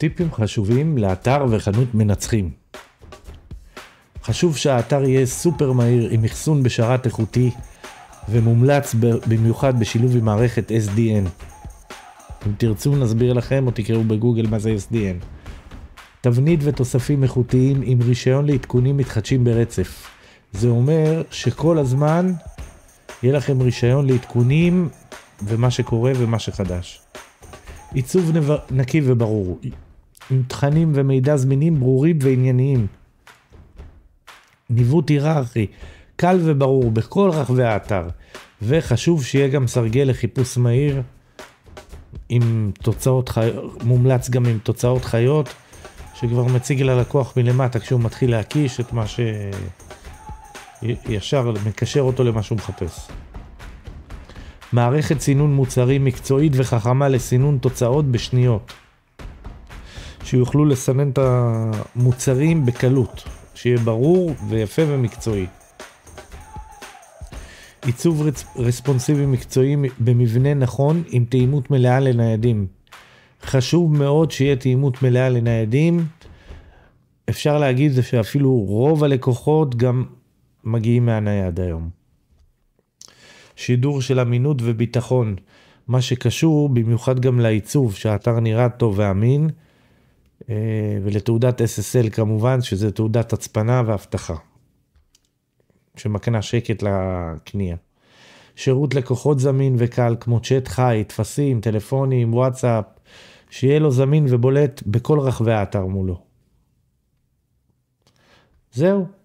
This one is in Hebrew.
טיפים חשובים לאתר וחנות מנצחים. חשוב שהאתר יהיה סופר מהיר עם אחסון בשרת איכותי ומומלץ במיוחד בשילוב עם מערכת SDN. אם תרצו נסביר לכם או תקראו בגוגל מה זה SDN. תבנית ותוספים איכותיים עם רישיון לעדכונים מתחדשים ברצף. זה אומר שכל הזמן יהיה לכם רישיון לעדכונים ומה שקורה ומה שחדש. עיצוב נקי וברור, עם תכנים ומידע זמינים ברורים וענייניים. ניווט היררכי, קל וברור בכל רחבי האתר, וחשוב שיהיה גם סרגל לחיפוש מהיר, עם תוצאות מומלץ גם עם תוצאות חיות, שכבר מציג ללקוח מלמטה כשהוא מתחיל להקיש את מה שישר מקשר אותו למה שהוא מחפש. מערכת סינון מוצרים מקצועית וחכמה לסינון תוצאות בשניות. שיוכלו לסנן את המוצרים בקלות, שיהיה ברור ויפה ומקצועי. עיצוב רספונסיבי מקצועי במבנה נכון עם תאימות מלאה לניידים. חשוב מאוד שיהיה תאימות מלאה לניידים. אפשר להגיד שאפילו רוב הלקוחות גם מגיעים מהנייד היום. שידור של אמינות וביטחון, מה שקשור במיוחד גם לעיצוב, שהאתר נראה טוב ואמין, ולתעודת SSL כמובן, שזה תעודת הצפנה והבטחה, שמקנה שקט לקנייה. שירות לקוחות זמין וקל, כמו צ'אט חי, תפסים, טלפונים, וואטסאפ, שיהיה לו זמין ובולט בכל רחבי האתר מולו. זהו.